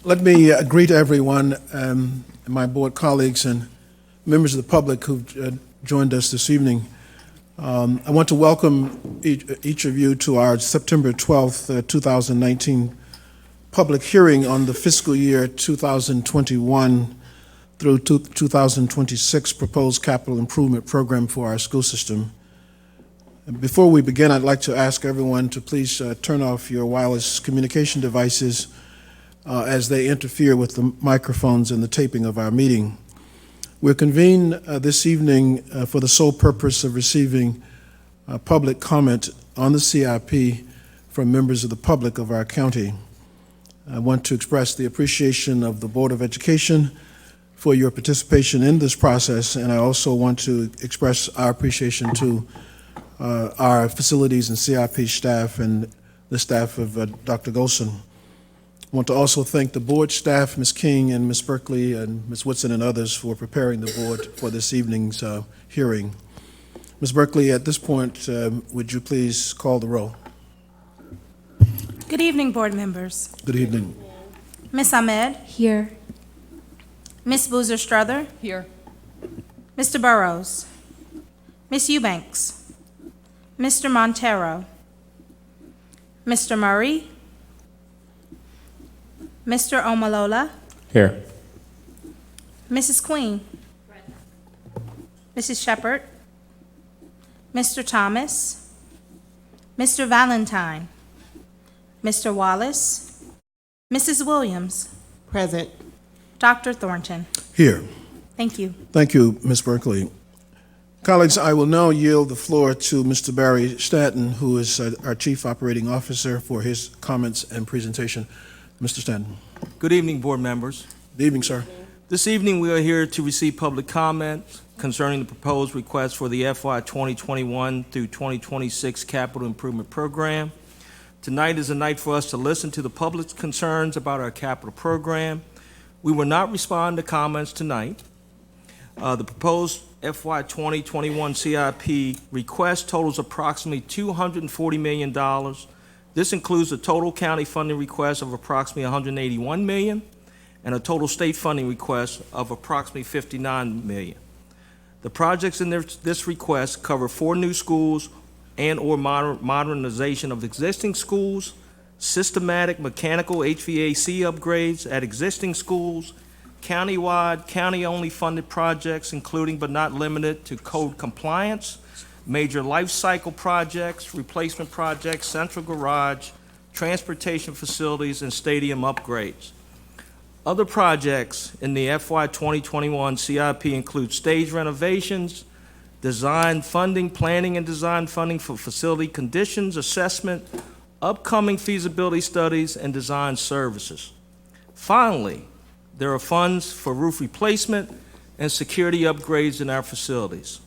Let me greet everyone, my board colleagues and members of the public who've joined us this evening. I want to welcome each of you to our September 12th, 2019 public hearing on the fiscal year 2021 through 2026 proposed capital improvement program for our school system. Before we begin, I'd like to ask everyone to please turn off your wireless communication devices as they interfere with the microphones and the taping of our meeting. We're convened this evening for the sole purpose of receiving public comment on the CIP from members of the public of our county. I want to express the appreciation of the Board of Education for your participation in this process, and I also want to express our appreciation to our facilities and CIP staff and the staff of Dr. Golson. I want to also thank the board staff, Ms. King and Ms. Berkeley and Ms. Woodson and others for preparing the board for this evening's hearing. Ms. Berkeley, at this point, would you please call the roll? Good evening, board members. Good evening. Ms. Ahmed? Here. Ms. Boozer-Strother? Here. Mr. Burrows? Ms. Eubanks? Mr. Montero? Mr. Murray? Mr. Omalola? Here. Mrs. Queen? Mrs. Shepherd? Mr. Thomas? Mr. Valentine? Mr. Wallace? Mrs. Williams? Present. Dr. Thornton? Here. Thank you. Thank you, Ms. Berkeley. Colleagues, I will now yield the floor to Mr. Barry Stanton, who is our Chief Operating Officer, for his comments and presentation. Mr. Stanton. Good evening, board members. Good evening, sir. This evening, we are here to receive public comments concerning the proposed request for the FY 2021 through 2026 Capital Improvement Program. Tonight is a night for us to listen to the public's concerns about our capital program. We will not respond to comments tonight. The proposed FY 2021 CIP request totals approximately $240 million. This includes a total county funding request of approximately $181 million and a total state funding request of approximately $59 million. The projects in this request cover 4 new schools and/or modernization of existing schools, systematic mechanical HVAC upgrades at existing schools, countywide, county-only funded projects, including but not limited to code compliance, major life cycle projects, replacement projects, central garage, transportation facilities, and stadium upgrades. Other projects in the FY 2021 CIP include stage renovations, design funding, planning and design funding for facility conditions assessment, upcoming feasibility studies, and design services. Finally, there are funds for roof replacement and security upgrades in our facilities.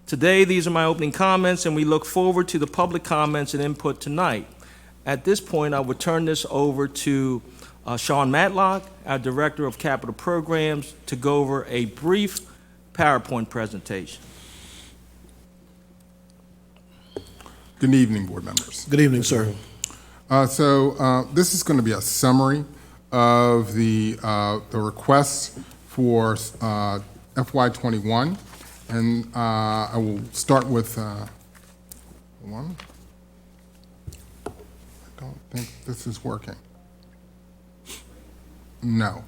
Today, these are my opening comments, and we look forward to the public comments and input tonight. At this point, I will turn this over to Sean Matlock, our Director of Capital Programs, to go over a brief PowerPoint presentation. Good evening, board members. Good evening, sir. This is going to be a summary of the requests for FY21, and I will start with one. I don't think this is working. No.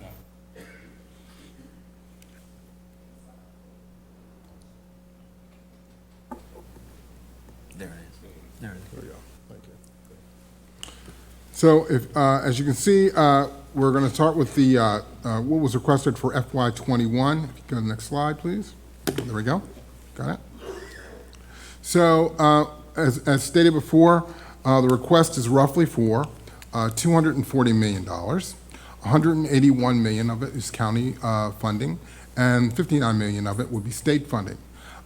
There it is. There it is. There we go. Thank you. So, if as you can see, we're going to start with the what was requested for FY21. If you go to the next slide, please. There we go. Got it. So, as stated before, the request is roughly for $240 million. $181 million of it is county funding, and $59 million of it would be state funding.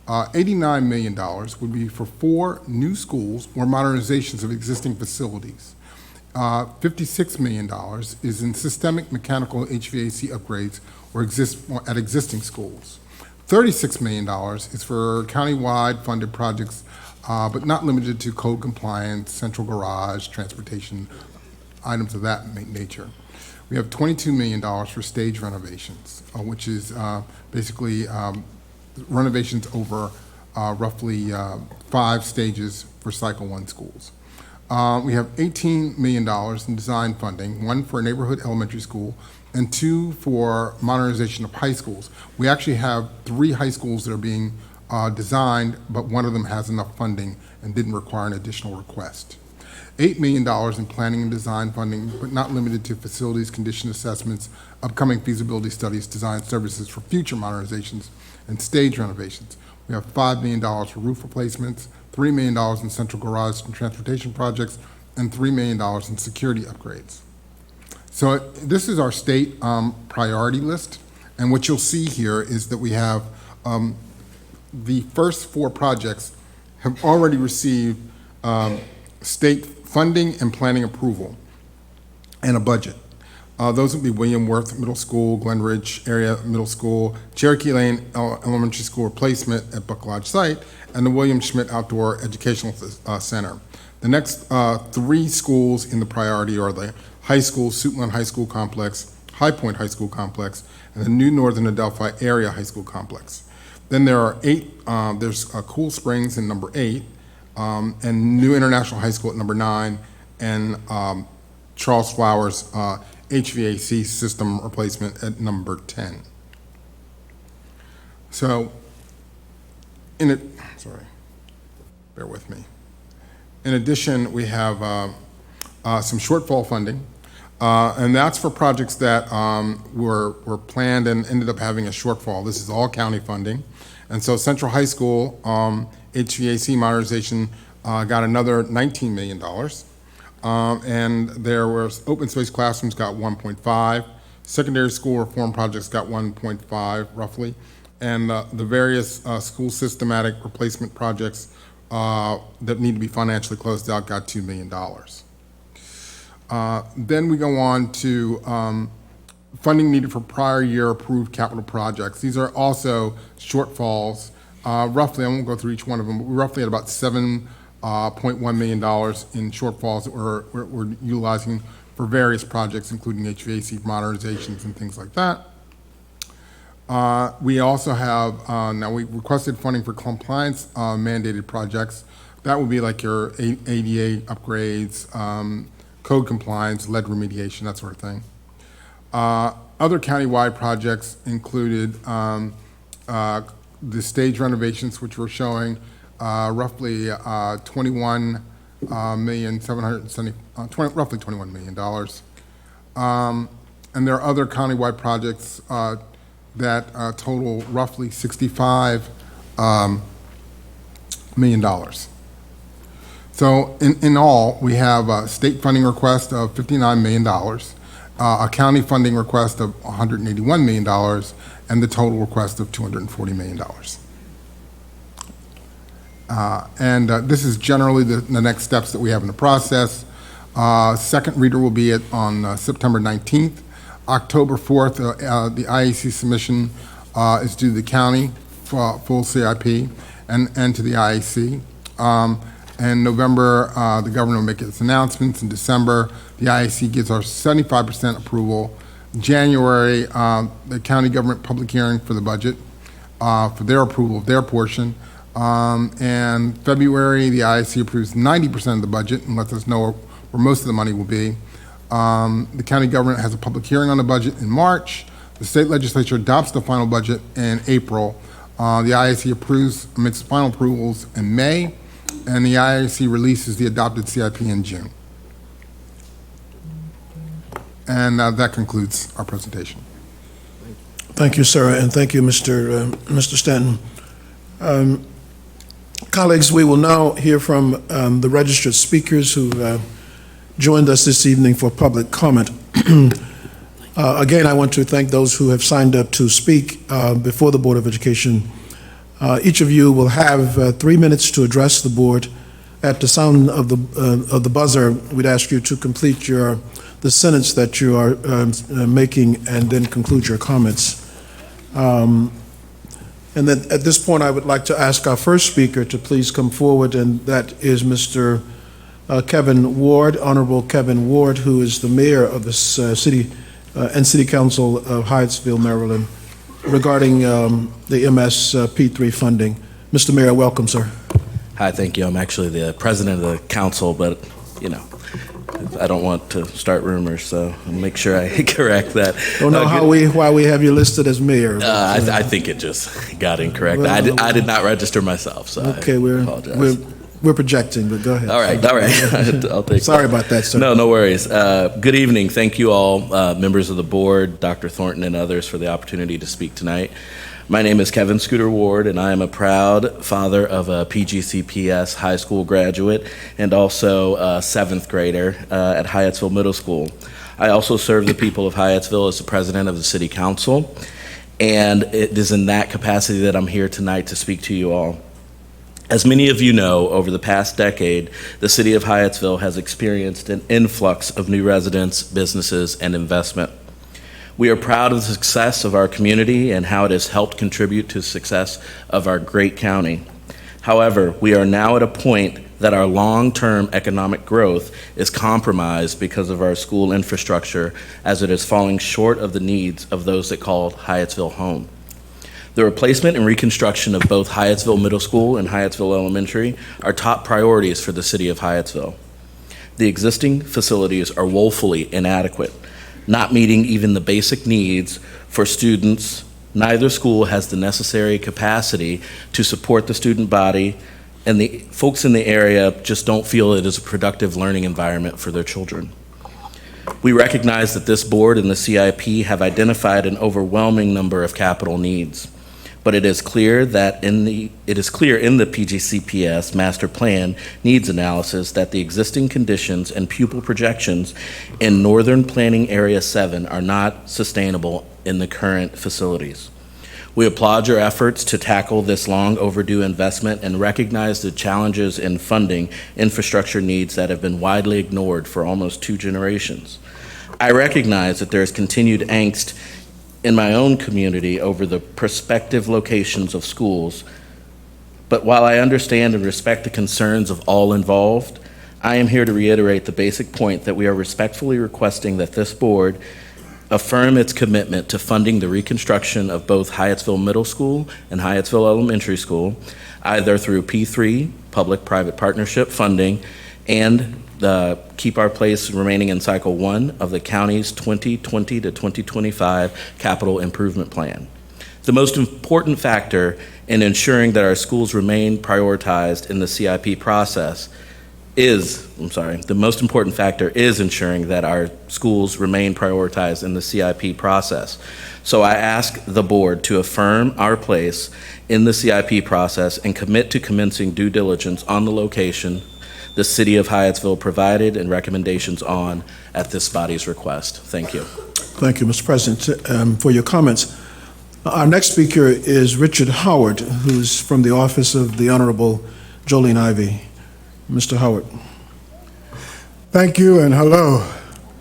$89 million would be for 4 new schools or modernizations of existing facilities. $56 million is in systemic mechanical HVAC upgrades or at existing schools. $36 million is for countywide funded projects, but not limited to code compliance, central garage, transportation items of that nature. We have $22 million for stage renovations, which is basically renovations over roughly 5 stages for Cycle 1 schools. We have $18 million in design funding, 1 for a neighborhood elementary school and 2 for modernization of high schools. We actually have 3 high schools that are being designed, but one of them has enough funding and didn't require an additional request. $8 million in planning and design funding, but not limited to facilities, condition assessments, upcoming feasibility studies, design services for future modernizations, and stage renovations. We have $5 million for roof replacements, $3 million in central garage and transportation projects, and $3 million in security upgrades. So this is our state priority list, and what you'll see here is that we have the first 4 projects have already received state funding and planning approval and a budget. Those would be William Worth Middle School, Glen Ridge Area Middle School, Cherokee Lane Elementary School replacement at Buck Lodge site, and the William Schmidt Outdoor Educational Center. The next 3 schools in the priority are the high school, Suitland High School Complex, High Point High School Complex, and the new Northern Adelphi Area High School Complex. Then there are 8, there's Cool Springs in number 8, and New International High School at number 9, and Charles Flowers HVAC system replacement at number 10. So, bear with me. In addition, we have some shortfall funding, and that's for projects that were planned and ended up having a shortfall. This is all county funding. And so Central High School HVAC modernization got another $19 million. And there was open space classrooms got 1.5, secondary school reform projects got 1.5 roughly, and the various school systematic replacement projects that need to be financially closed out got $2 million. Then we go on to funding needed for prior year approved capital projects. These are also shortfalls. Roughly, I won't go through each one of them, but we're roughly at about $7.1 million in shortfalls that we're utilizing for various projects, including HVAC modernizations and things like that. We also have, now we requested funding for compliance mandated projects. That would be like your ADA upgrades, code compliance, lead remediation, that sort of thing. Other countywide projects included the stage renovations, which we're showing roughly roughly $21 million. And there are other countywide projects that total roughly $65 million. So in all, we have a state funding request of $59 million, a county funding request of $181 million, and the total request of $240 million. This is generally the next steps that we have in the process. Second reader will be on September 19th. October 4th, the IAC submission is due to the county for full CIP and to the IAC. In November, the governor will make its announcements. In December, the IAC gives our 75% approval. January, the county government public hearing for the budget, for their approval of their portion. And February, the IAC approves 90% of the budget and lets us know where most of the money will be. The county government has a public hearing on the budget in March. The state legislature adopts the final budget in April. The IAC makes final approvals in May, and the IAC releases the adopted CIP in June. And that concludes our presentation. Thank you, sir, and thank you, Mr. Stanton. Colleagues, we will now hear from the registered speakers who joined us this evening for public comment. Again, I want to thank those who have signed up to speak before the Board of Education. Each of you will have 3 minutes to address the board. At the sound of the buzzer, we'd ask you to complete the sentence that you are making and then conclude your comments. And then at this point, I would like to ask our first speaker to please come forward, and that is Mr. Kevin Ward, Honorable Kevin Ward, who is the mayor of the city and City Council of Hyattsville, Maryland, regarding the MSP3 funding. Mr. Mayor, welcome, sir. Hi, thank you. I'm actually the president of the council, but, you know, I don't want to start rumors, so I'll make sure I correct that. Don't know why we have you listed as mayor. I think it just got incorrect. Well, I did not register myself, so okay, I apologize. we're projecting, but go ahead. All right. I'll take Sorry about that, sir. No worries. Good evening. Thank you all, members of the board, Dr. Thornton and others, for the opportunity to speak tonight. My name is Kevin Scooter Ward, and I am a proud father of a PGCPS high school graduate and also a seventh grader at Hyattsville Middle School. I also serve the people of Hyattsville as the president of the city council, and it is in that capacity that I'm here tonight to speak to you all. As many of you know, over the past decade, the city of Hyattsville has experienced an influx of new residents, businesses, and investment. We are proud of the success of our community and how it has helped contribute to the success of our great county. However, we are now at a point that our long-term economic growth is compromised because of our school infrastructure, as it is falling short of the needs of those that call Hyattsville home. The replacement and reconstruction of both Hyattsville Middle School and Hyattsville Elementary are top priorities for the city of Hyattsville. The existing facilities are woefully inadequate, not meeting even the basic needs for students. Neither school has the necessary capacity to support the student body, and the folks in the area just don't feel it is a productive learning environment for their children. We recognize that this board and the CIP have identified an overwhelming number of capital needs, but it is clear in the PGCPS master plan needs analysis that the existing conditions and pupil projections in Northern Planning Area 7 are not sustainable in the current facilities. We applaud your efforts to tackle this long overdue investment and recognize the challenges in funding infrastructure needs that have been widely ignored for almost 2 generations. I recognize that there is continued angst in my own community over the prospective locations of schools, but while I understand and respect the concerns of all involved, I am here to reiterate the basic point that we are respectfully requesting that this board affirm its commitment to funding the reconstruction of both Hyattsville Middle School and Hyattsville Elementary School, either through P3, public-private partnership funding, and Keep Our Place remaining in Cycle 1 of the county's 2020 to 2025 capital improvement plan. The most important factor in ensuring that our schools remain prioritized in the CIP process is ensuring that our schools remain prioritized in the CIP process. So I ask the board to affirm our place in the CIP process and commit to commencing due diligence on the location the city of Hyattsville provided and recommendations on at this body's request. Thank you. Thank you, Mr. President, for your comments. Our next speaker is Richard Howard, who's from the office of the Honorable Jolene Ivey. Mr. Howard. Thank you and hello.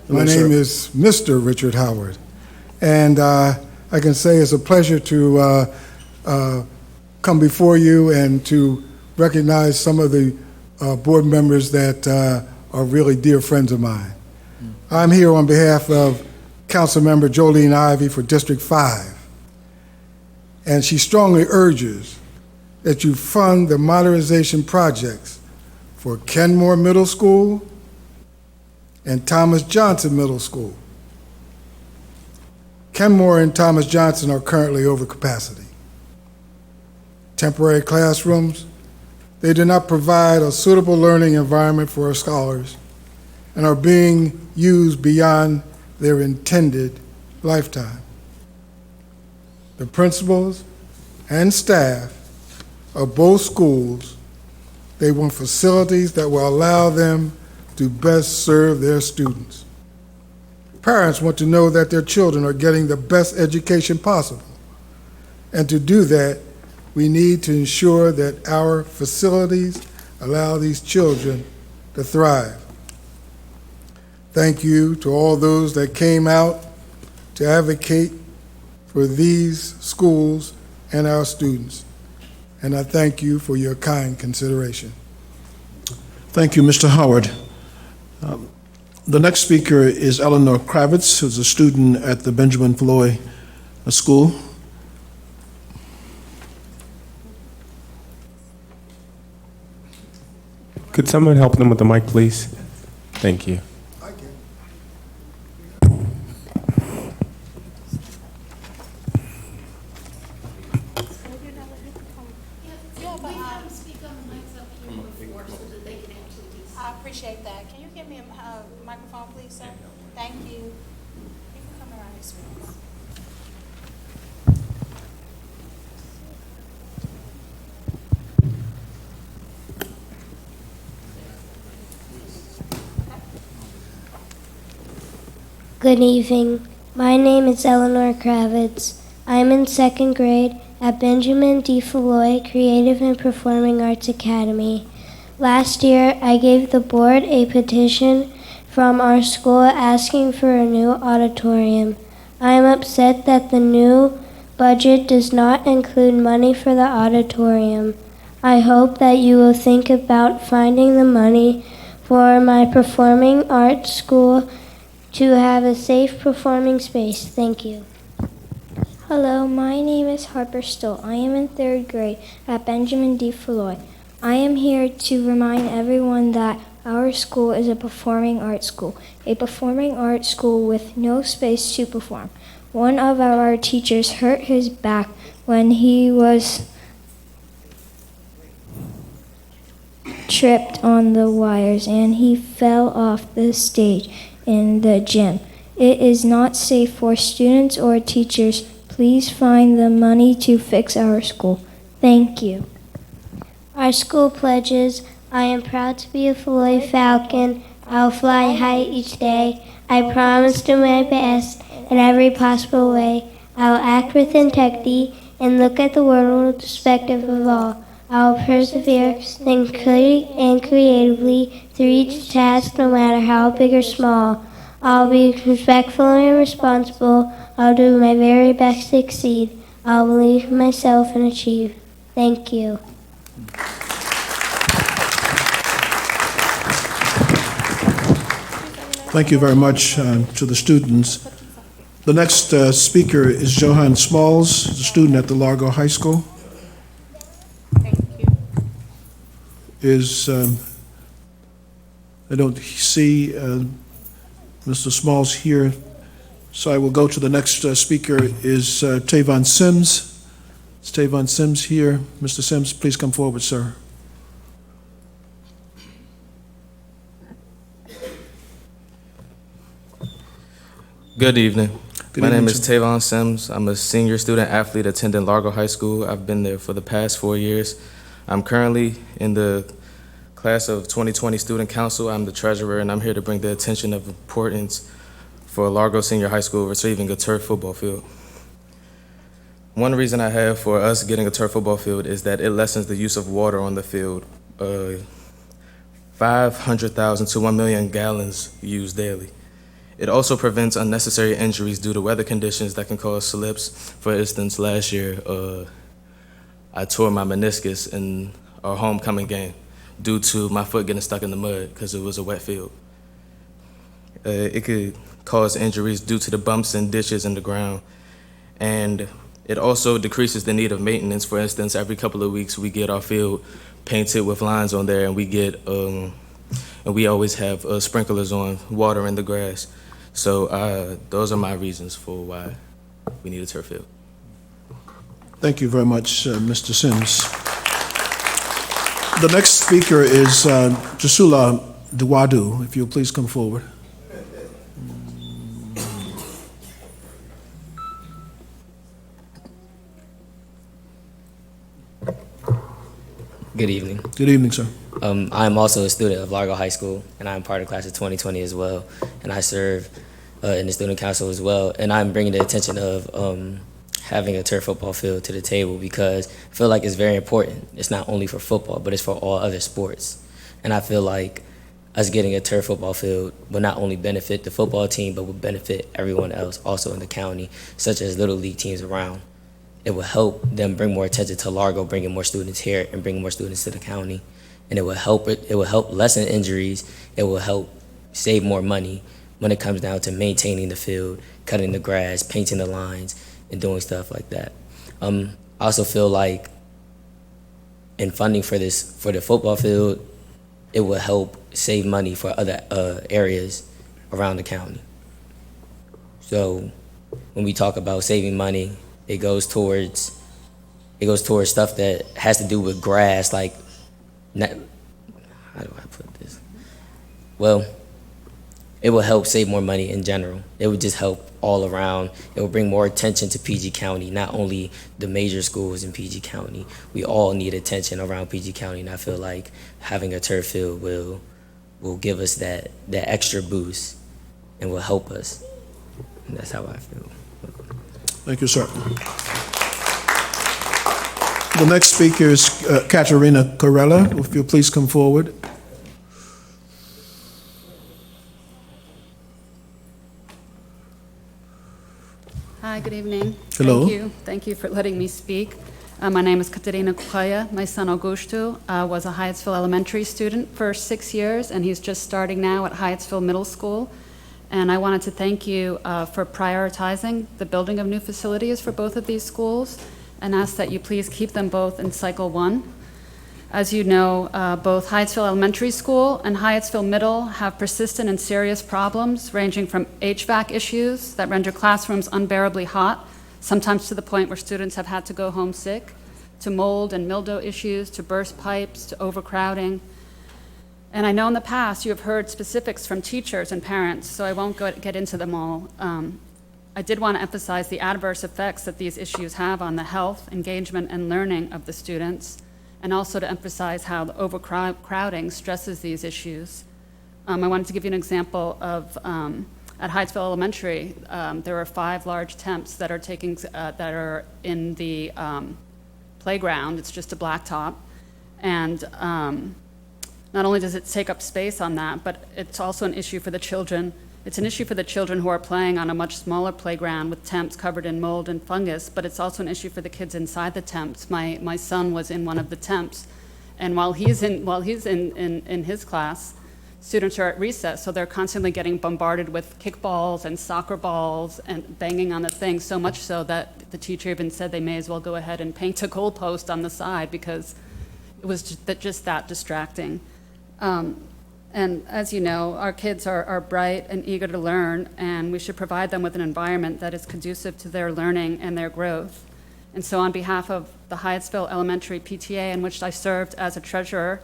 Hello, My sir. name is Mr. Richard Howard, and I can say it's a pleasure to come before you and to recognize some of the board members that are really dear friends of mine. I'm here on behalf of Councilmember Jolene Ivey for District 5, and she strongly urges that you fund the modernization projects for Kenmore Middle School and Thomas Johnson Middle School. Kenmore and Thomas Johnson are currently over capacity. Temporary classrooms, they do not provide a suitable learning environment for our scholars and are being used beyond their intended lifetime. The principals and staff of both schools, they want facilities that will allow them to best serve their students. Parents want to know that their children are getting the best education possible. And to do that, we need to ensure that our facilities allow these children to thrive. Thank you to all those that came out to advocate for these schools and our students. And I thank you for your kind consideration. Thank you, Mr. Howard. The next speaker is Eleanor Kravitz, who's a student at the Benjamin Floyd School. Could someone help them with the mic, please? Thank you. I appreciate that. Can you give me a microphone, please, sir? Thank you. You can come around this way. Good evening. My name is Eleanor Kravitz. I'm in second grade at Benjamin D. Floyd Creative and Performing Arts Academy. Last year, I gave the board a petition from our school asking for a new auditorium. I am upset that the new budget does not include money for the auditorium. I hope that you will think about finding the money for my performing arts school to have a safe performing space. Thank you. Hello, my name is Harper Stoll. I am in third grade at Benjamin D. Floyd. I am here to remind everyone that our school is a performing arts school, with no space to perform. One of our teachers hurt his back when he was tripped on the wires and he fell off the stage in the gym. It is not safe for students or teachers. Please find the money to fix our school. Thank you. Our school pledges, I am proud to be a Floyd Falcon. I'll fly high each day. I promise to do my best in every possible way. I'll act with integrity and look at the world with perspective of all. I'll persevere, think clearly and creatively through each task, no matter how big or small. I'll be respectful and responsible. I'll do my very best to succeed. I'll believe in myself and achieve. Thank you. Thank you very much to the students. The next speaker is Johan Smalls, a student at the Largo High School. Thank you. I don't see Mr. Smalls here, so I will go to the next speaker is Tavon Sims. Is Tavon Sims here? Mr. Sims, please come forward, sir. Good evening. My name is sir. Tavon Sims. I'm a senior student athlete attending Largo High School. I've been there for the past 4 years. I'm currently in the class of 2020 Student Council. I'm the treasurer, and I'm here to bring the attention of importance for Largo Senior High School receiving a turf football field. One reason I have for us getting a turf football field is that it lessens the use of water on the field. 500,000 to 1 million gallons used daily. It also prevents unnecessary injuries due to weather conditions that can cause slips. For instance, last year, I tore my meniscus in our homecoming game due to my foot getting stuck in the mud because it was a wet field. It could cause injuries due to the bumps and ditches in the ground. And it also decreases the need of maintenance. For instance, every couple of weeks we get our field painted with lines on there, and we always have sprinklers on watering the grass. So those are my reasons for why we need a turf field. Thank you very much, Mr. Sims. The next speaker is Jasula Dewadu. If you'll please come forward. Good evening. Good evening, sir. I'm also a student of Largo High School, and I'm part of class of 2020 as well. And I serve in the student council as well. And I'm bringing the attention of having a turf football field to the table because I feel like it's very important. It's not only for football, but it's for all other sports. And I feel like us getting a turf football field will not only benefit the football team, but will benefit everyone else also in the county, such as little league teams around. It will help them bring more attention to Largo, bringing more students here and bringing more students to the county. and it will help lessen injuries. It will help save more money when it comes down to maintaining the field, cutting the grass, painting the lines, and doing stuff like that. I also feel like in funding for the football field, it will help save money for other areas around the county. So when we talk about saving money, it goes towards stuff that has to do with grass, like, how do I put this? Well, it will help save more money in general. It would just help all around. It will bring more attention to PG County, not only the major schools in PG County. We all need attention around PG County, and I feel like having a turf field will give us that extra boost and will help us. And that's how I feel. Thank you, sir. The next speaker is Katerina Corella. If you'll please come forward. Hi, good evening. Hello. Thank you for letting me speak. My name is Katerina Corella. My son Augusto was a Hyattsville Elementary student for 6 years, and he's just starting now at Hyattsville Middle School. And I wanted to thank you for prioritizing the building of new facilities for both of these schools, and ask that you please keep them both in Cycle 1. As you know, both Hyattsville Elementary School and Hyattsville Middle have persistent and serious problems, ranging from HVAC issues that render classrooms unbearably hot, sometimes to the point where students have had to go home sick, to mold and mildew issues, to burst pipes, to overcrowding. And I know in the past you have heard specifics from teachers and parents, so I won't get into them all. I did want to emphasize the adverse effects that these issues have on the health, engagement, and learning of the students, and also to emphasize how the overcrowding stresses these issues. I wanted to give you an example of, at Hyattsville Elementary, there are 5 large temps that are in the playground. It's just a blacktop. And not only does it take up space on that, but it's also an issue for the children. It's an issue for the children who are playing on a much smaller playground with temps covered in mold and fungus, but it's also an issue for the kids inside the temps. My son was in one of the temps, and while he's in his class, students are at recess, so they're constantly getting bombarded with kickballs and soccer balls and banging on the thing, so much so that the teacher even said they may as well go ahead and paint a goalpost on the side because it was just that distracting. And as you know, our kids are bright and eager to learn, and we should provide them with an environment that is conducive to their learning and their growth. And so on behalf of the Hyattsville Elementary PTA, in which I served as a treasurer,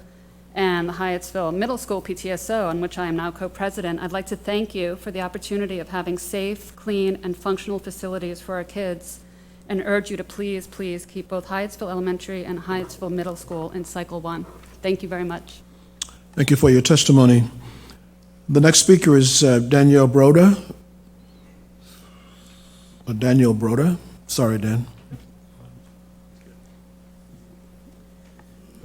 and the Hyattsville Middle School PTSO, in which I am now co-president, I'd like to thank you for the opportunity of having safe, clean, and functional facilities for our kids, and urge you to please, please keep both Hyattsville Elementary and Hyattsville Middle School in Cycle 1. Thank you very much. Thank you for your testimony. The next speaker is Danielle Broder. Daniel Broder. Sorry, Dan.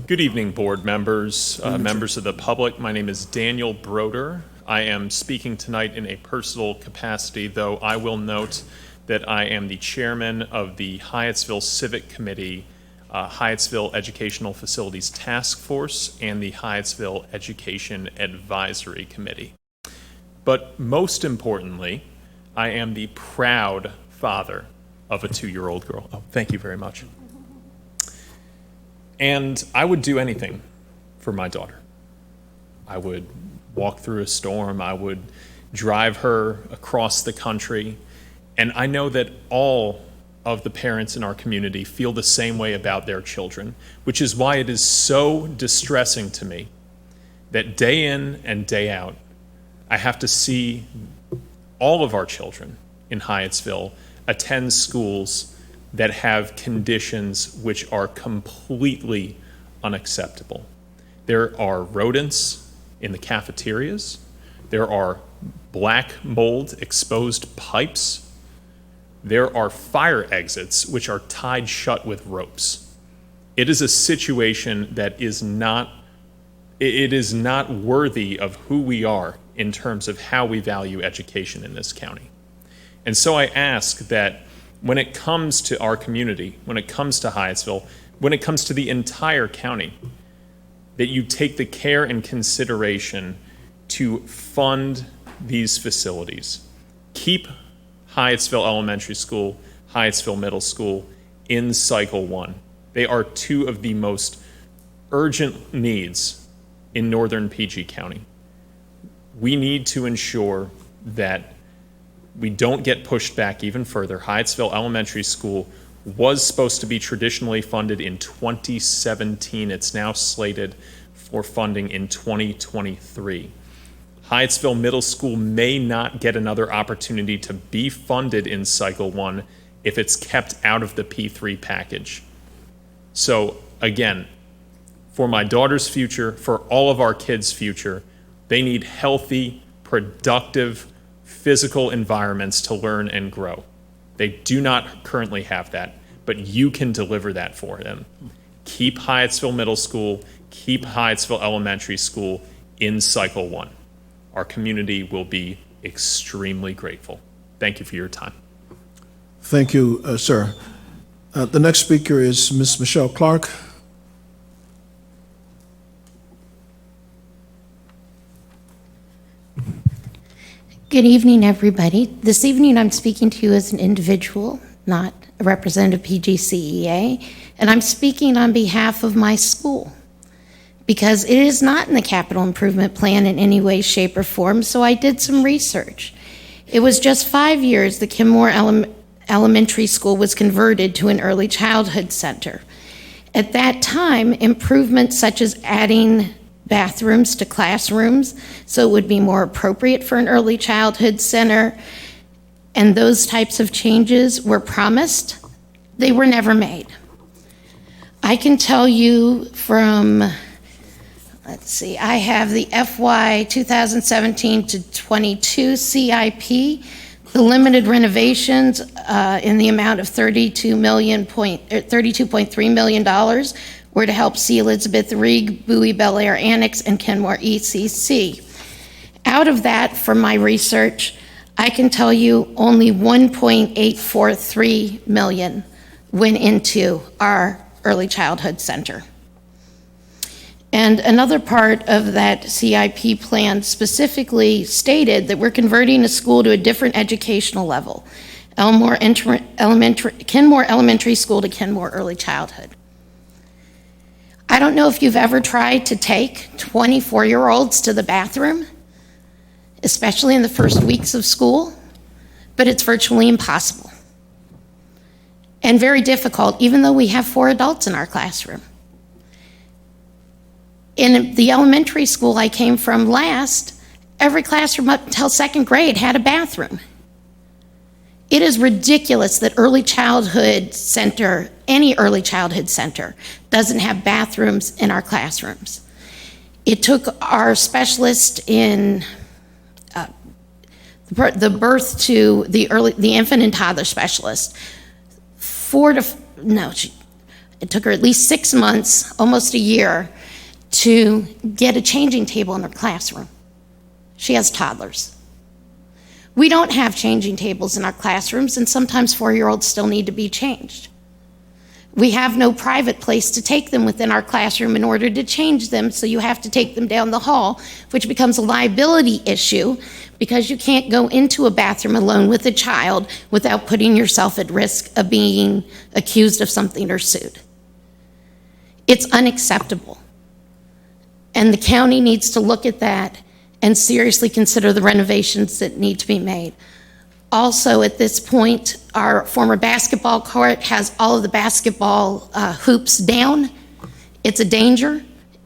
Good evening, board members, members of the public. My name is Daniel Broder. I am speaking tonight in a personal capacity, though I will note that I am the chairman of the Hyattsville Civic Committee, Hyattsville Educational Facilities Task Force, and the Hyattsville Education Advisory Committee. But most importantly, I am the proud father of a 2-year-old girl. Oh, thank you very much. And I would do anything for my daughter. I would walk through a storm. I would drive her across the country. And I know that all of the parents in our community feel the same way about their children, which is why it is so distressing to me that day in and day out, I have to see all of our children in Hyattsville attend schools that have conditions which are completely unacceptable. There are rodents in the cafeterias. There are black mold exposed pipes. There are fire exits which are tied shut with ropes. It is a situation that is not worthy of who we are in terms of how we value education in this county. And so I ask that when it comes to our community, when it comes to Hyattsville, when it comes to the entire county, that you take the care and consideration to fund these facilities. Keep Hyattsville Elementary School, Hyattsville Middle School in Cycle 1. They are two of the most urgent needs in northern PG County. We need to ensure that we don't get pushed back even further. Hyattsville Elementary School was supposed to be traditionally funded in 2017. It's now slated for funding in 2023. Hyattsville Middle School may not get another opportunity to be funded in Cycle 1 if it's kept out of the P3 package. So again, for my daughter's future, for all of our kids' future, they need healthy, productive, physical environments to learn and grow. They do not currently have that, but you can deliver that for them. Keep Hyattsville Middle School, keep Hyattsville Elementary School in Cycle 1. Our community will be extremely grateful. Thank you for your time. Thank you, sir. The next speaker is Ms. Michelle Clark. Good evening, everybody. This evening I'm speaking to you as an individual, not a representative of PGCEA, and I'm speaking on behalf of my school because it is not in the capital improvement plan in any way, shape, or form, so I did some research. It was just 5 years the Kenmore Elementary School was converted to an early childhood center. At that time, improvements such as adding bathrooms to classrooms so it would be more appropriate for an early childhood center, and those types of changes were promised. They were never made. I can tell you from, let's see, I have the FY 2017 to 22 CIP, the limited renovations in the amount of $32.3 million were to help see Elizabeth Reed, Bowie Bel Air Annex, and Kenmore ECC. Out of that, from my research, I can tell you only $1.843 million went into our early childhood center. And another part of that CIP plan specifically stated that we're converting a school to a different educational level, Kenmore Elementary School to Kenmore Early Childhood. I don't know if you've ever tried to take 24-year-olds to the bathroom, especially in the first weeks of school, but it's virtually impossible and very difficult, even though we have 4 adults in our classroom. In the elementary school I came from last, every classroom up until 2nd grade had a bathroom. It is ridiculous that early childhood center, any early childhood center, doesn't have bathrooms in our classrooms. It took our specialist in the birth to the infant and toddler specialist, it took her at least 6 months, almost a year, to get a changing table in her classroom. She has toddlers. We don't have changing tables in our classrooms, and sometimes 4-year-olds still need to be changed. We have no private place to take them within our classroom in order to change them, so you have to take them down the hall, which becomes a liability issue because you can't go into a bathroom alone with a child without putting yourself at risk of being accused of something or sued. It's unacceptable. And the county needs to look at that and seriously consider the renovations that need to be made. Also, at this point, our former basketball court has all of the basketball hoops down. It's a danger.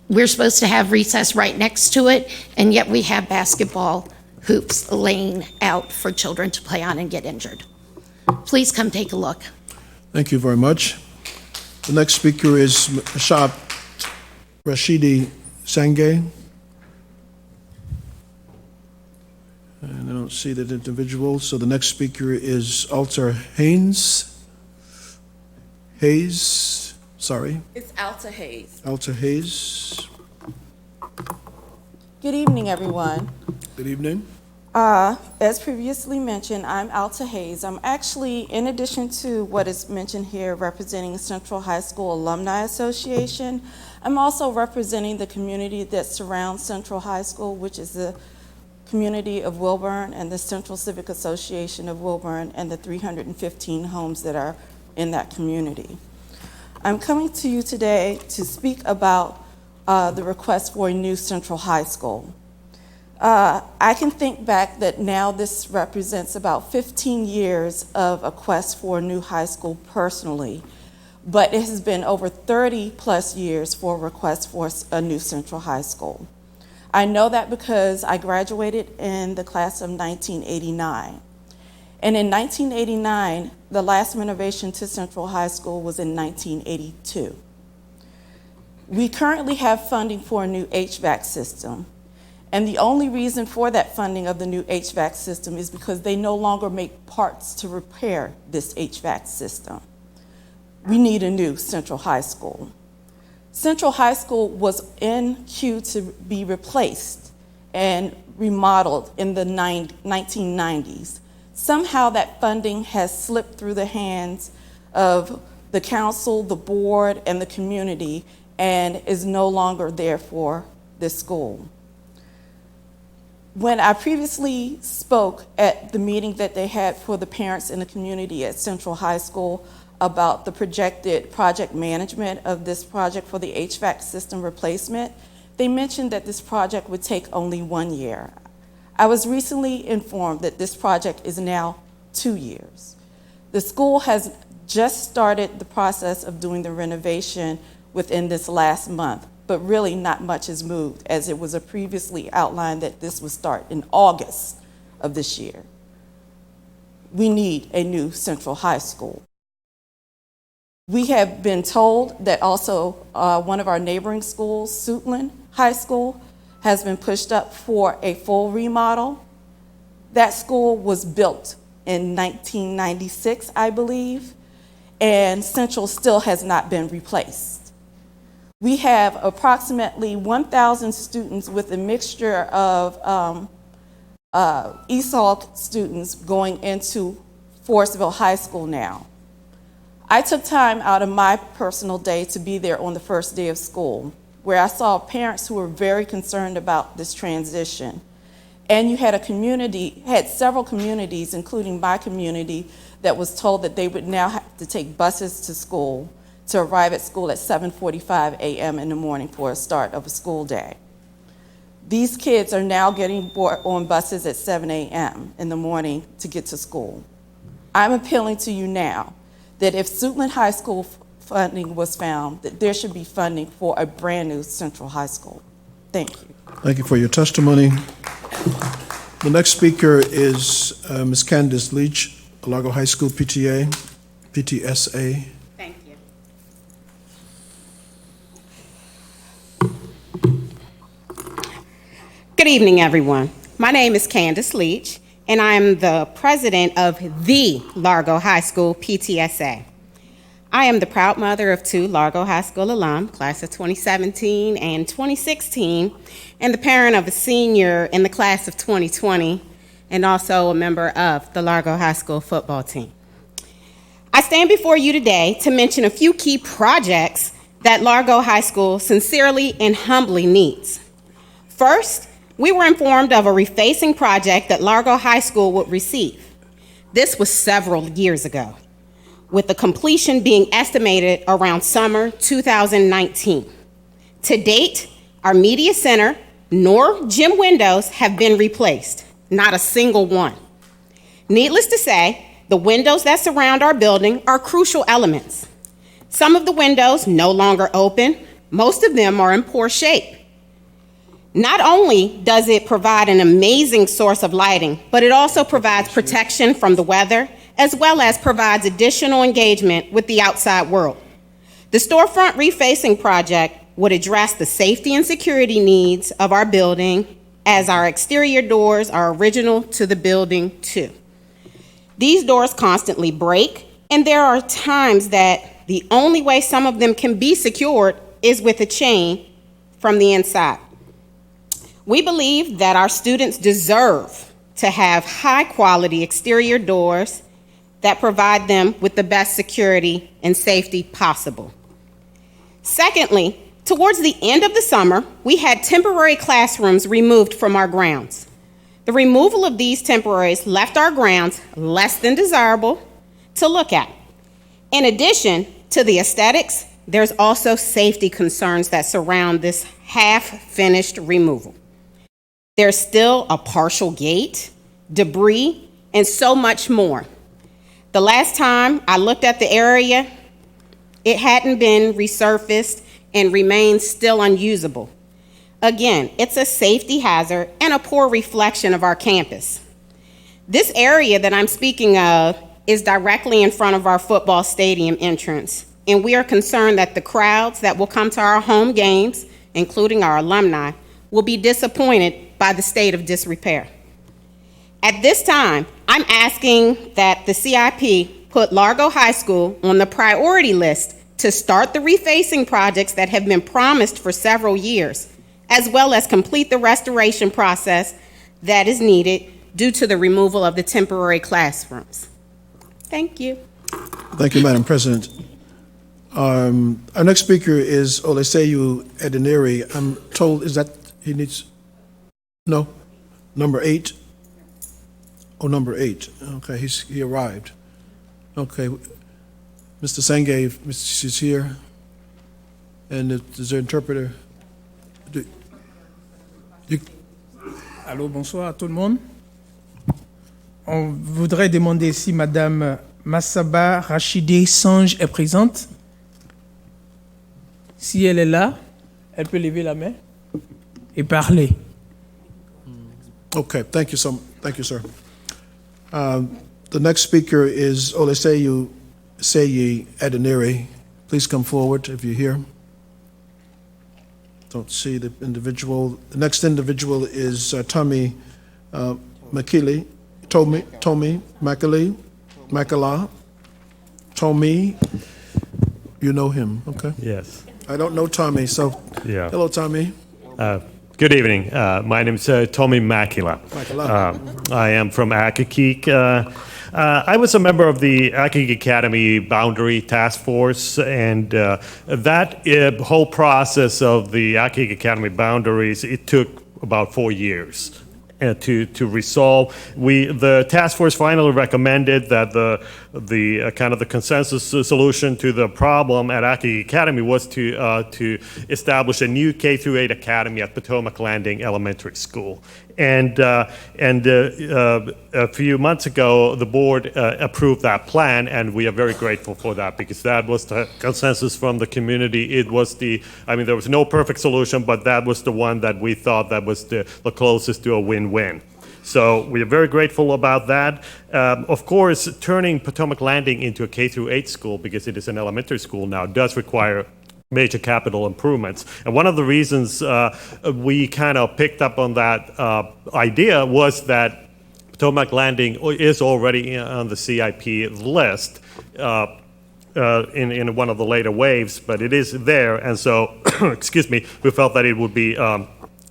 We're supposed to have recess right next to it, and yet we have basketball hoops laying out for children to play on and get injured. Please come take a look. Thank you very much. The next speaker is Ashab Rashidi Sangay. And I don't see that individual, so the next speaker is Alta Hayes. Sorry. It's Alta Hayes. Alta Hayes. Good evening, everyone. Good evening. As previously mentioned, I'm Alta Hayes. I'm actually, in addition to what is mentioned here, representing Central High School Alumni Association, I'm also representing the community that surrounds Central High School, which is the community of Wilburn and the Central Civic Association of Wilburn and the 315 homes that are in that community. I'm coming to you today to speak about the request for a new Central High School. I can think back that now this represents about 15 years of a quest for a new high school personally, but it has been over 30 plus years for a request for a new Central High School. I know that because I graduated in the class of 1989. And in 1989, the last renovation to Central High School was in 1982. We currently have funding for a new HVAC system. And the only reason for that funding of the new HVAC system is because they no longer make parts to repair this HVAC system. We need a new Central High School. Central High School was in queue to be replaced and remodeled in the 1990s. Somehow that funding has slipped through the hands of the council, the board, and the community, and is no longer there for this school. When I previously spoke at the meeting that they had for the parents in the community at Central High School about the projected project management of this project for the HVAC system replacement, they mentioned that this project would take only 1 year. I was recently informed that this project is now 2 years. The school has just started the process of doing the renovation within this last month, but really not much has moved, as it was previously outlined that this would start in August of this year. We need a new Central High School. We have been told that also one of our neighboring schools, Suitland High School, has been pushed up for a full remodel. That school was built in 1996, I believe, and Central still has not been replaced. We have approximately 1,000 students with a mixture of ESOL students going into Forestville High School now. I took time out of my personal day to be there on the first day of school, where I saw parents who were very concerned about this transition. And you had several communities, including my community, that was told that they would now have to take buses to school to arrive at school at 7:45 a.m. in the morning for a start of a school day. These kids are now getting on buses at 7 a.m. in the morning to get to school. I'm appealing to you now that if Suitland High School funding was found, that there should be funding for a brand new Central High School. Thank you. Thank you for your testimony. The next speaker is Ms. Candace Leach, Largo High School PTSA. Thank you. Good evening, everyone. My name is Candace Leach, and I am the president of the Largo High School PTSA. I am the proud mother of 2 Largo High School alum, class of 2017 and 2016, and the parent of a senior in the class of 2020, and also a member of the Largo High School football team. I stand before you today to mention a few key projects that Largo High School sincerely and humbly needs. First, we were informed of a refacing project that Largo High School would receive. This was several years ago, with the completion being estimated around summer 2019. To date, our media center nor gym windows have been replaced, not a single one. Needless to say, the windows that surround our building are crucial elements. Some of the windows no longer open, most of them are in poor shape. Not only does it provide an amazing source of lighting, but it also provides protection from the weather, as well as provides additional engagement with the outside world. The storefront refacing project would address the safety and security needs of our building, as our exterior doors are original to the building too. These doors constantly break, and there are times that the only way some of them can be secured is with a chain from the inside. We believe that our students deserve to have high-quality exterior doors that provide them with the best security and safety possible. Secondly, towards the end of the summer, we had temporary classrooms removed from our grounds. The removal of these temporaries left our grounds less than desirable to look at. In addition to the aesthetics, there's also safety concerns that surround this half-finished removal. There's still a partial gate, debris, and so much more. The last time I looked at the area, it hadn't been resurfaced and remains still unusable. Again, it's a safety hazard and a poor reflection of our campus. This area that I'm speaking of is directly in front of our football stadium entrance, and we are concerned that the crowds that will come to our home games, including our alumni, will be disappointed by the state of disrepair. At this time, I'm asking that the CIP put Largo High School on the priority list to start the refacing projects that have been promised for several years, as well as complete the restoration process that is needed due to the removal of the temporary classrooms. Thank you. Thank you, Madam President. Our next speaker is Oleseyu Edeniri. I'm told, is that he needs, no? Number 8? Oh, number 8. Okay, he arrived. Okay, Mr. Senge, she's here. And is there interpreter? Allô, bonsoir à tout le monde. On voudrait demander si Madame Massaba Rachidi Sange est présente. Si elle est là, elle peut lever la main et parler. Okay, thank you, sir. The next speaker is Oleseyu Seyi Edeniri. Please come forward if you're here. Don't see the individual. The next individual is Tommy Makili. Tommy Makala. Tommy, you know him, okay? Yes. I don't know Tommy, so Yeah. hello, Tommy. Good evening. My name is Tommy Makila. I am from Akakeek. I was a member of the Akakeek Academy Boundary Task Force, and that whole process of the Akakeek Academy boundaries, it took about 4 years. To resolve, the task force finally recommended that the kind of the consensus solution to the problem at Akakeek Academy was to establish a new K-8 academy at Potomac Landing Elementary School. And a few months ago, the board approved that plan, and we are very grateful for that because that was the consensus from the community. It was there was no perfect solution, but that was the one that we thought that was the closest to a win-win. So we are very grateful about that. Of course, turning Potomac Landing into a K-8 school, because it is an elementary school now, does require major capital improvements. And one of the reasons we kind of picked up on that idea was that Potomac Landing is already on the CIP list in one of the later waves, but it is there. And so, excuse me, we felt that it would be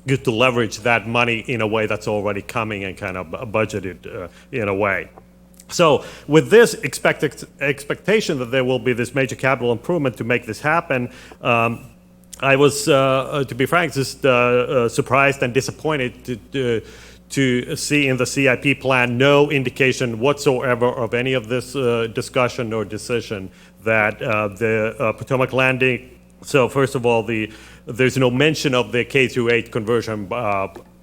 good to leverage that money in a way that's already coming and kind of budgeted in a way. So with this expectation that there will be this major capital improvement to make this happen, I was, to be frank, just surprised and disappointed to see in the CIP plan no indication whatsoever of any of this discussion or decision that the Potomac Landing. So first of all, there's no mention of the K-8 conversion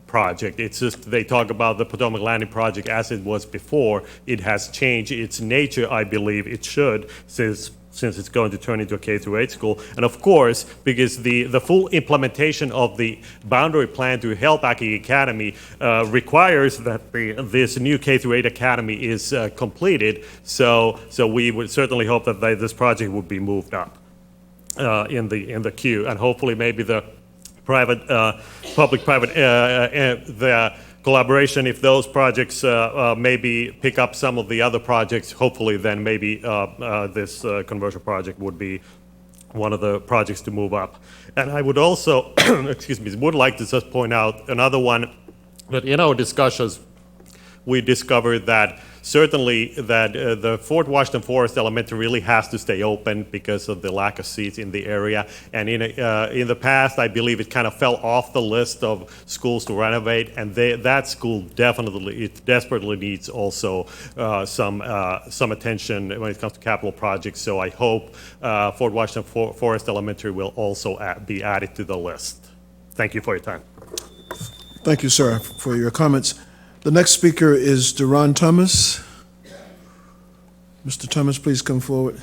project. It's just they talk about the Potomac Landing project as it was before. It has changed its nature, I believe it should, since it's going to turn into a K-8 school. And of course, because the full implementation of the boundary plan to help Akakeek Academy requires that this new K-8 academy is completed. So we would certainly hope that this project would be moved up in the queue, and hopefully maybe the public-private, the collaboration, if those projects maybe pick up some of the other projects, hopefully then maybe this conversion project would be one of the projects to move up. And I would also, excuse me, would like to just point out another one that in our discussions we discovered that certainly that the Fort Washington Forest Elementary really has to stay open because of the lack of seats in the area. And in the past, I believe it kind of fell off the list of schools to renovate, and that school desperately needs also some attention when it comes to capital projects. So I hope Fort Washington Forest Elementary will also be added to the list. Thank you for your time. Thank you, sir, for your comments. The next speaker is Duran Thomas. Mr. Thomas, please come forward.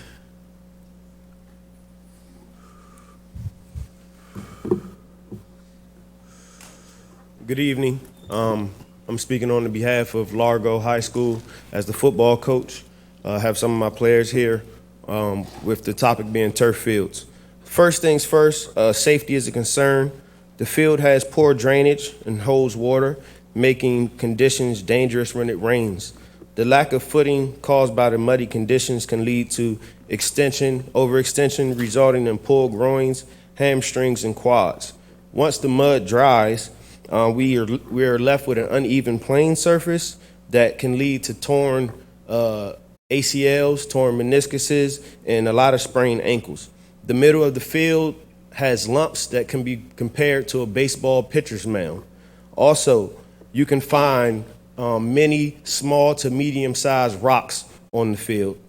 Good evening. I'm speaking on behalf of Largo High School as the football coach. I have some of my players here with the topic being turf fields. First things first, safety is a concern. The field has poor drainage and holds water, making conditions dangerous when it rains. The lack of footing caused by the muddy conditions can lead to overextension, resulting in pulled groins, hamstrings, and quads. Once the mud dries, we are left with an uneven playing surface that can lead to torn ACLs, torn meniscuses, and a lot of sprained ankles. The middle of the field has lumps that can be compared to a baseball pitcher's mound. Also, you can find many small to medium-sized rocks on the field.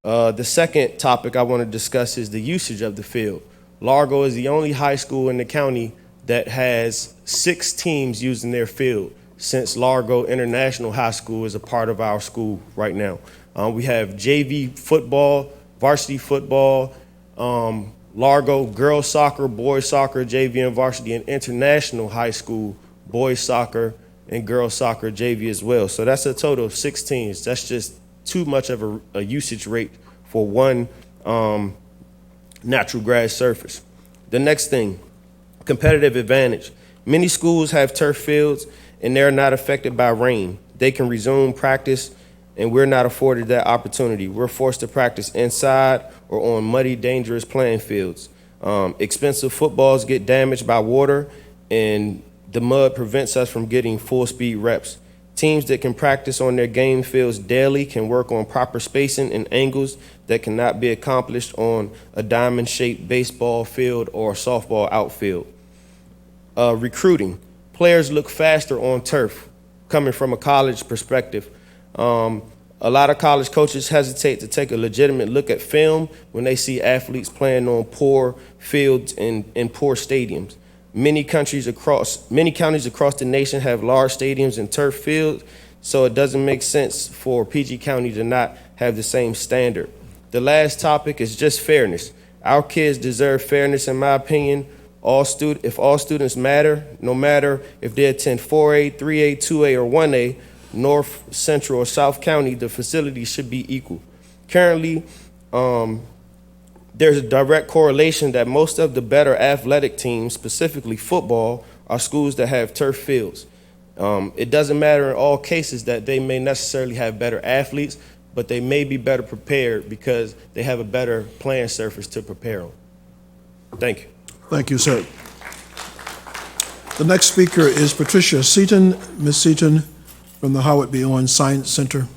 The second topic I want to discuss is the usage of the field. Largo is the only high school in the county that has 6 teams using their field, since Largo International High School is a part of our school right now. We have JV football, varsity football, Largo girls soccer, boys soccer, JV and varsity, and International High School boys soccer and girls soccer JV as well. So that's a total of 6 teams. That's just too much of a usage rate for one natural grass surface. The next thing, competitive advantage. Many schools have turf fields and they're not affected by rain. They can resume practice and we're not afforded that opportunity. We're forced to practice inside or on muddy, dangerous playing fields. Expensive footballs get damaged by water and the mud prevents us from getting full speed reps. Teams that can practice on their game fields daily can work on proper spacing and angles that cannot be accomplished on a diamond-shaped baseball field or softball outfield. Recruiting. Players look faster on turf, coming from a college perspective. A lot of college coaches hesitate to take a legitimate look at film when they see athletes playing on poor fields and poor stadiums. Many counties across the nation have large stadiums and turf fields, so it doesn't make sense for PG County to not have the same standard. The last topic is just fairness. Our kids deserve fairness, in my opinion. If all students matter, no matter if they attend 4A, 3A, 2A, or 1A, North, Central, or South County, the facilities should be equal. Currently, there's a direct correlation that most of the better athletic teams, specifically football, are schools that have turf fields. It doesn't matter in all cases that they may necessarily have better athletes, but they may be better prepared because they have a better playing surface to prepare on. Thank you. Thank you, sir. The next speaker is Patricia Seaton. Ms. Seaton from the Howard B. Owens Science Center.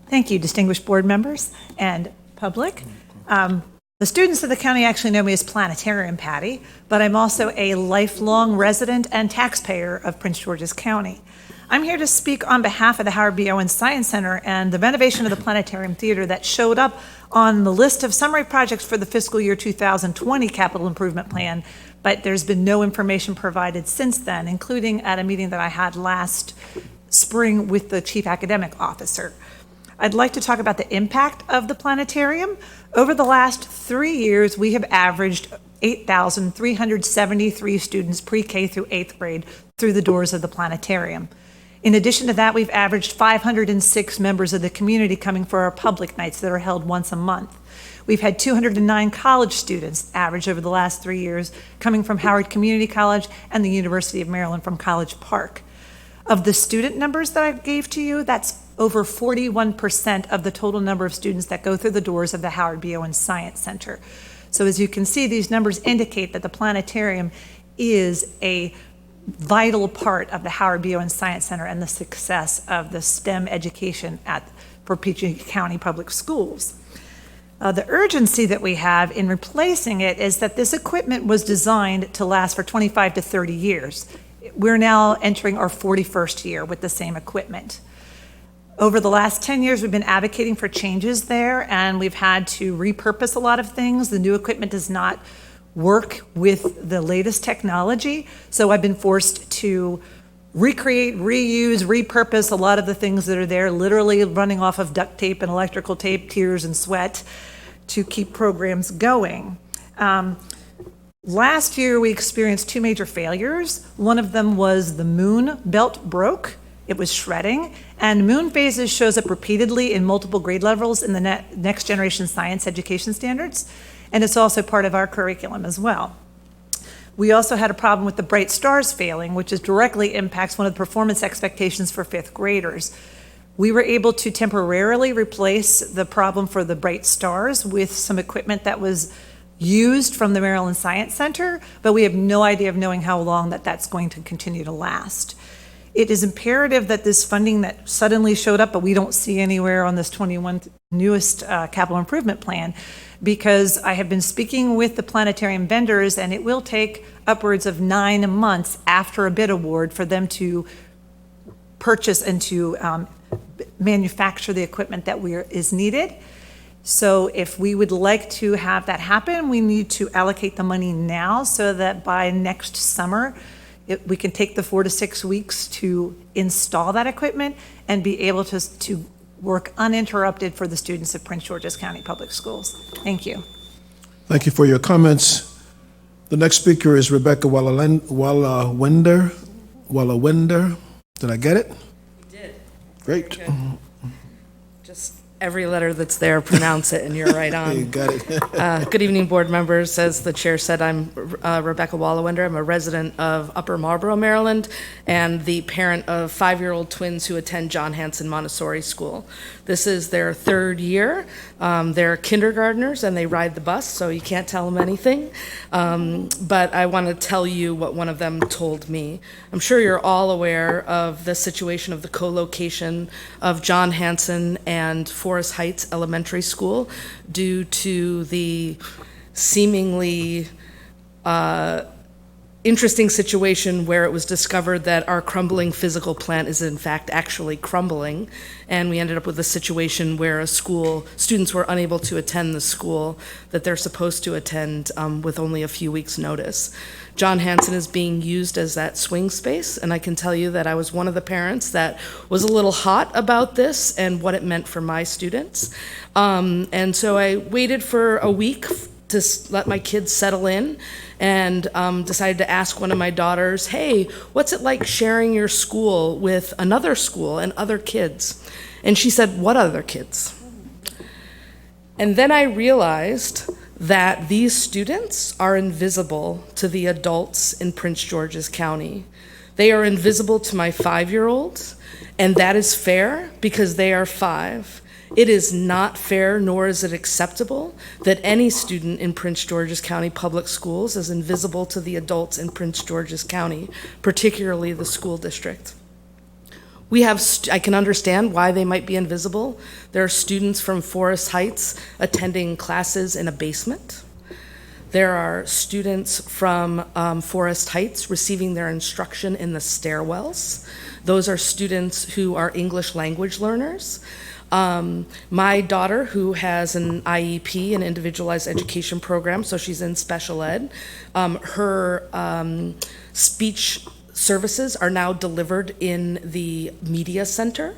Thank you, distinguished board members and public. The students of the county actually know me as Planetarium Patty, but I'm also a lifelong resident and taxpayer of Prince George's County. I'm here to speak on behalf of the Howard B. Owens Science Center and the renovation of the Planetarium Theater that showed up on the list of summary projects for the fiscal year 2020 capital improvement plan, but there's been no information provided since then, including at a meeting that I had last spring with the chief academic officer. I'd like to talk about the impact of the planetarium. Over the last 3 years, we have averaged 8,373 students pre-K through 8th grade through the doors of the planetarium. In addition to that, we've averaged 506 members of the community coming for our public nights that are held once a month. We've had 209 college students average over the last 3 years coming from Howard Community College and the University of Maryland from College Park. Of the student numbers that I gave to you, that's over 41% of the total number of students that go through the doors of the Howard B. Owens Science Center. So as you can see, these numbers indicate that the planetarium is a vital part of the Howard B. Owens Science Center and the success of the STEM education for PG County Public Schools. The urgency that we have in replacing it is that this equipment was designed to last for 25 to 30 years. We're now entering our 41st year with the same equipment. Over the last 10 years, we've been advocating for changes there, and we've had to repurpose a lot of things. The new equipment does not work with the latest technology, so I've been forced to recreate, reuse, repurpose a lot of the things that are there, literally running off of duct tape and electrical tape, tears and sweat, to keep programs going. Last year, we experienced two major failures. One of them was the moon belt broke. It was shredding, and moon phases shows up repeatedly in multiple grade levels in the next generation science education standards, and it's also part of our curriculum as well. We also had a problem with the bright stars failing, which directly impacts one of the performance expectations for fifth graders. We were able to temporarily replace the problem for the bright stars with some equipment that was used from the Maryland Science Center, but we have no idea of knowing how long that's going to continue to last. It is imperative that this funding that suddenly showed up, but we don't see anywhere on this 21 newest capital improvement plan, because I have been speaking with the planetarium vendors, and it will take upwards of 9 months after a bid award for them to purchase and to manufacture the equipment that is needed. So if we would like to have that happen, we need to allocate the money now so that by next summer, we can take the 4 to 6 weeks to install that equipment and be able to work uninterrupted for the students of Prince George's County Public Schools. Thank you. Thank you for your comments. The next speaker is Rebecca Wallawender. Did I get it? You did. Great. Just every letter that's there, pronounce it, and you're right on. You got it. Good evening, board members. As the chair said, I'm Rebecca Wallawender. I'm a resident of Upper Marlboro, Maryland, and the parent of 5-year-old twins who attend John Hanson Montessori School. This is their 3rd year. They're kindergartners, and they ride the bus, so you can't tell them anything. But I want to tell you what one of them told me. I'm sure you're all aware of the situation of the co-location of John Hanson and Forest Heights Elementary School due to the seemingly interesting situation where it was discovered that our crumbling physical plant is in fact actually crumbling, and we ended up with a situation where students were unable to attend the school that they're supposed to attend with only a few weeks' notice. John Hanson is being used as that swing space, and I can tell you that I was one of the parents that was a little hot about this and what it meant for my students. And so I waited for a week to let my kids settle in, and decided to ask one of my daughters, hey, what's it like sharing your school with another school and other kids? And she said, what other kids? And then I realized that these students are invisible to the adults in Prince George's County. They are invisible to my 5-year-olds, and that is fair because they are 5. It is not fair, nor is it acceptable, that any student in Prince George's County Public Schools is invisible to the adults in Prince George's County, particularly the school district. I can understand why they might be invisible. There are students from Forest Heights attending classes in a basement. There are students from Forest Heights receiving their instruction in the stairwells. Those are students who are English language learners. My daughter, who has an IEP, an individualized education program, so she's in special ed, her speech services are now delivered in the media center.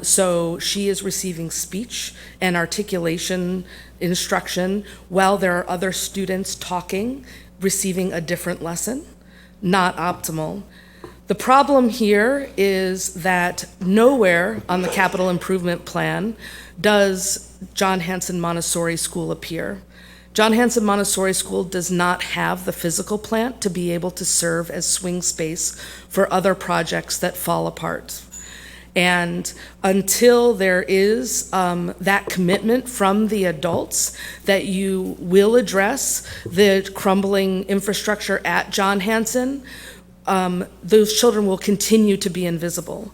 So she is receiving speech and articulation instruction while there are other students talking, receiving a different lesson. Not optimal. The problem here is that nowhere on the capital improvement plan does John Hanson Montessori School appear. John Hanson Montessori School does not have the physical plant to be able to serve as swing space for other projects that fall apart. And until there is that commitment from the adults that you will address the crumbling infrastructure at John Hanson, those children will continue to be invisible.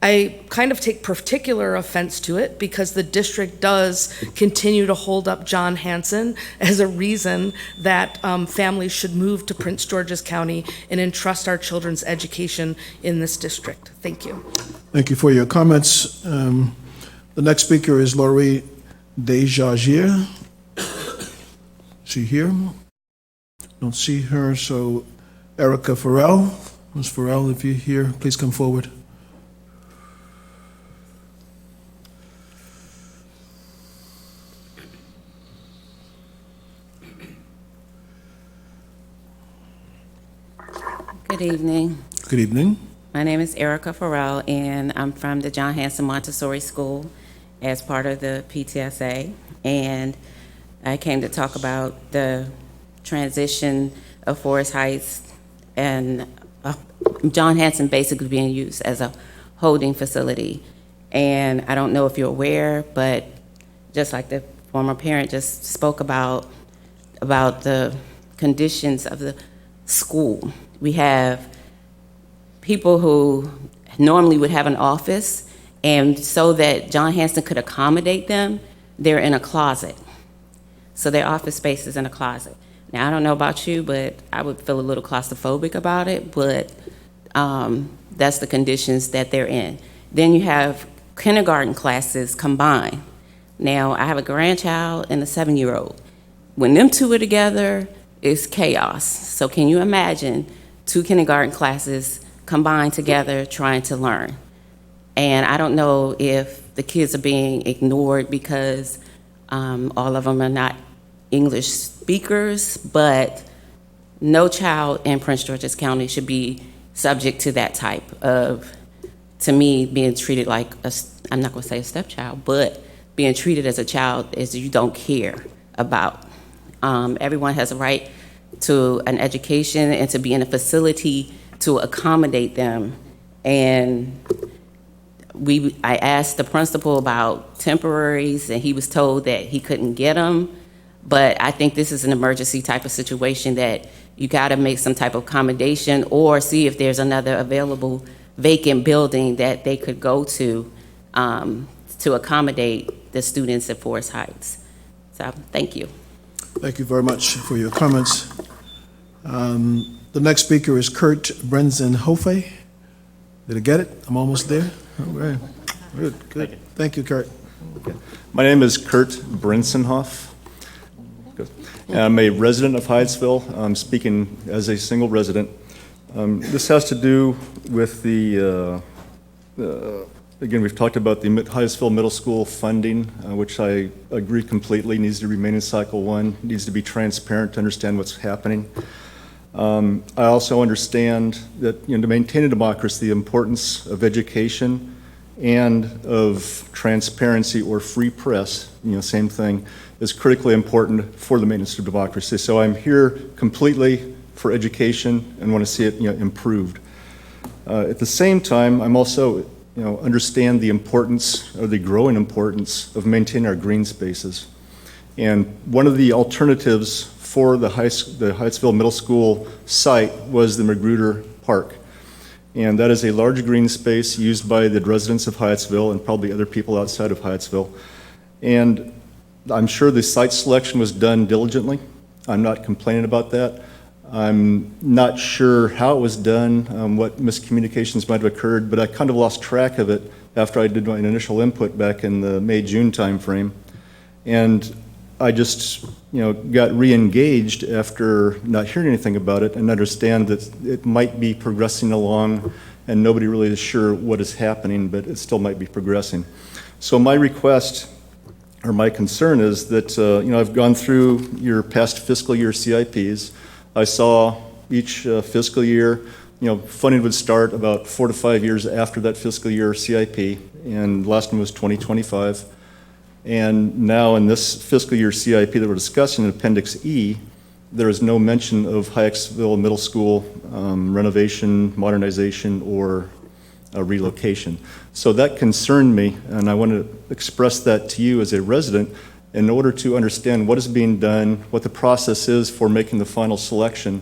I kind of take particular offense to it because the district does continue to hold up John Hanson as a reason that families should move to Prince George's County and entrust our children's education in this district. Thank you. Thank you for your comments. The next speaker is Laurie Desjardins. Is she here? Don't see her, so Erica Farrell. Ms. Farrell, if you're here, please come forward. Good evening. Good evening. My name is Erica Farrell, and I'm from the John Hanson Montessori School as part of the PTSA. And I came to talk about the transition of Forest Heights and John Hanson basically being used as a holding facility. And I don't know if you're aware, but just like the former parent just spoke about the conditions of the school. We have people who normally would have an office, and so that John Hanson could accommodate them, they're in a closet. So their office space is in a closet. Now, I don't know about you, but I would feel a little claustrophobic about it, but that's the conditions that they're in. Then you have kindergarten classes combined. Now, I have a grandchild and a 7-year-old. When them two are together, it's chaos. So can you imagine 2 kindergarten classes combined together trying to learn? And I don't know if the kids are being ignored because all of them are not English speakers, but no child in Prince George's County should be subject to that type of, to me, being treated like I'm not going to say a stepchild, but being treated as a child as you don't care about. Everyone has a right to an education and to be in a facility to accommodate them. And I asked the principal about temporaries, and he was told that he couldn't get them. But I think this is an emergency type of situation that you got to make some type of accommodation or see if there's another available vacant building that they could go to accommodate the students at Forest Heights. So, thank you. Thank you very much for your comments. The next speaker is Kurt Brenzenhofe. Did I get it? I'm almost there. All right. Good. Thank you, Kurt. Okay. My name is Kurt Brenzenhoff. I'm a resident of Hyattsville. I'm speaking as a single resident. This has to do with again, we've talked about the Hyattsville Middle School funding, which I agree completely needs to remain in Cycle 1, needs to be transparent to understand what's happening. I also understand that to maintain a democracy, the importance of education and of transparency or free press, same thing, is critically important for the maintenance of democracy. So I'm here completely for education and want to see it improved. At the same time, I'm also understand the importance or the growing importance of maintaining our green spaces. And one of the alternatives for the Hyattsville Middle School site was the Magruder Park. And that is a large green space used by the residents of Hyattsville and probably other people outside of Hyattsville. And I'm sure the site selection was done diligently. I'm not complaining about that. I'm not sure how it was done, what miscommunications might have occurred, but I kind of lost track of it after I did my initial input back in the May-June timeframe. And I just, got re-engaged after not hearing anything about it and understand that it might be progressing along and nobody really is sure what is happening, but it still might be progressing. So my request or my concern is that, I've gone through your past fiscal year CIPs. I saw each fiscal year, funding would start about 4 to 5 years after that fiscal year CIP, and last one was 2025. And now in this fiscal year CIP that we're discussing in Appendix E, there is no mention of Hyattsville Middle School renovation, modernization, or relocation. So that concerned me, and I want to express that to you as a resident in order to understand what is being done, what the process is for making the final selection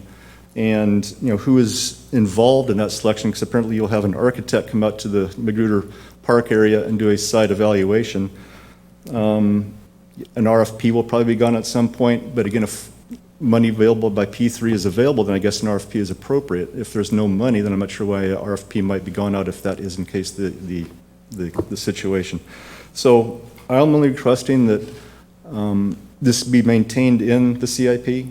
and who is involved in that selection, because apparently you'll have an architect come out to the Magruder Park area and do a site evaluation. An RFP will probably be gone at some point, but again, if money available by P3 is available, then I guess an RFP is appropriate. If there's no money, then I'm not sure why a RFP might be gone out if that is in case the situation. So I'm only requesting that this be maintained in the CIP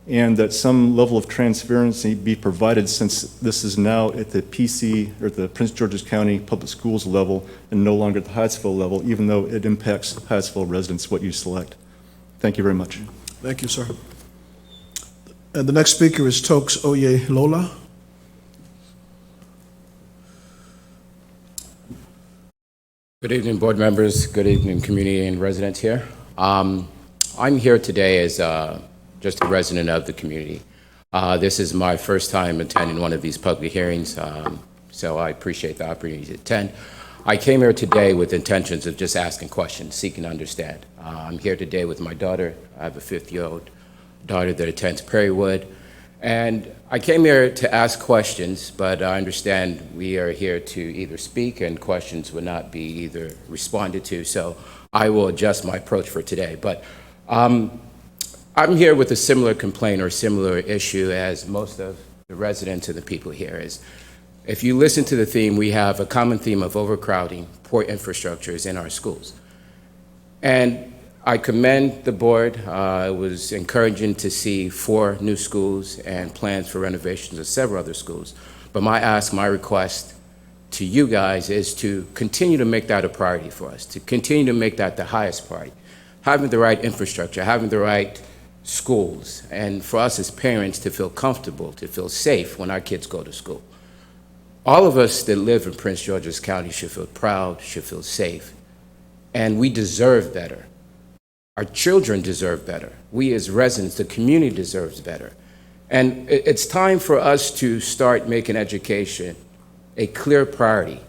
and that some level of transparency be provided, since this is now at the PC, or the Prince George's County Public Schools level and no longer at the Hyattsville level, even though it impacts Hyattsville residents what you select. Thank you very much. Thank you, sir. And the next speaker is Tokes Oye Lola. Good evening, board members. Good evening, community and residents here. I'm here today as just a resident of the community. This is my first time attending one of these public hearings, so I appreciate the opportunity to attend. I came here today with intentions of just asking questions, seeking to understand. I'm here today with my daughter. I have a 5-year-old daughter that attends Prairiewood. And I came here to ask questions, but I understand we are here to either speak and questions would not be either responded to, so I will adjust my approach for today. But I'm here with a similar complaint or similar issue as most of the residents and the people here is. If you listen to the theme, we have a common theme of overcrowding, poor infrastructures in our schools. And I commend the board. It was encouraging to see 4 new schools and plans for renovations of several other schools. But my ask, my request to you guys is to continue to make that a priority for us, to continue to make that the highest priority. Having the right infrastructure, having the right schools, and for us as parents to feel comfortable, to feel safe when our kids go to school. All of us that live in Prince George's County should feel proud, should feel safe, and we deserve better. Our children deserve better. We as residents, the community deserves better. And it's time for us to start making education a clear priority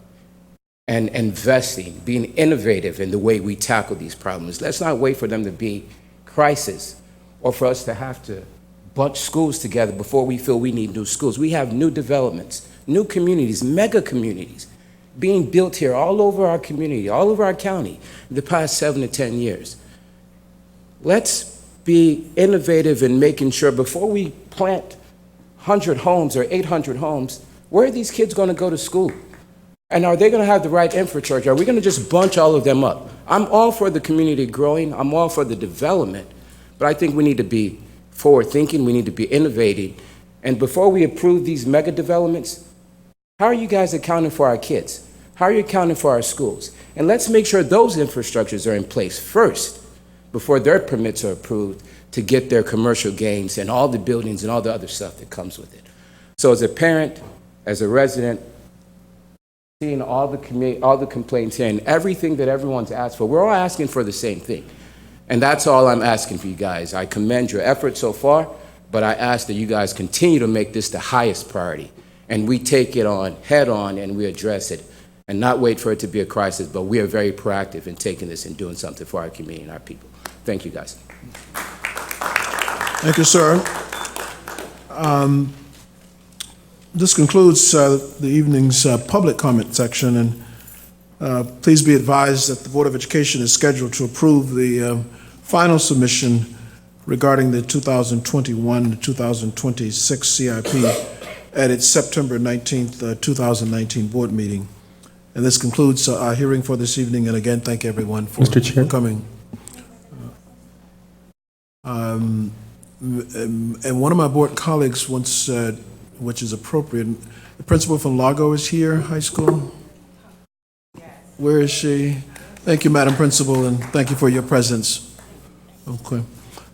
and investing, being innovative in the way we tackle these problems. Let's not wait for them to be crisis or for us to have to bunch schools together before we feel we need new schools. We have new developments, new communities, mega communities being built here all over our community, all over our county in the past 7 to 10 years. Let's be innovative in making sure before we plant 100 homes or 800 homes, where are these kids going to go to school? And are they going to have the right infrastructure? Are we going to just bunch all of them up? I'm all for the community growing. I'm all for the development. But I think we need to be forward-thinking. We need to be innovating. And before we approve these mega developments, how are you guys accounting for our kids? How are you accounting for our schools? And let's make sure those infrastructures are in place first, before their permits are approved to get their commercial gains and all the buildings and all the other stuff that comes with it. So as a parent, as a resident, seeing all the complaints here and everything that everyone's asked for, we're all asking for the same thing. And that's all I'm asking for you guys. I commend your efforts so far, but I ask that you guys continue to make this the highest priority. And we take it on head on and we address it and not wait for it to be a crisis, but we are very proactive in taking this and doing something for our community and our people. Thank you, guys. Thank you, sir. This concludes the evening's public comment section, and please be advised that the Board of Education is scheduled to approve the final submission regarding the 2021 to 2026 CIP at its September 19th, 2019 board meeting. And this concludes our hearing for this evening, and again, thank everyone for coming. And one of my board colleagues once said, which is appropriate, the principal from Largo is here, high school? Yes. Where is she? Thank you, Madam Principal, and thank you for your presence. Okay.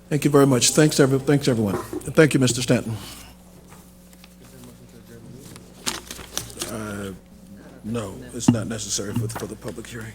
Thank you very much. Thanks, everyone. And thank you, Mr. Stanton. No, it's not necessary for the public hearing.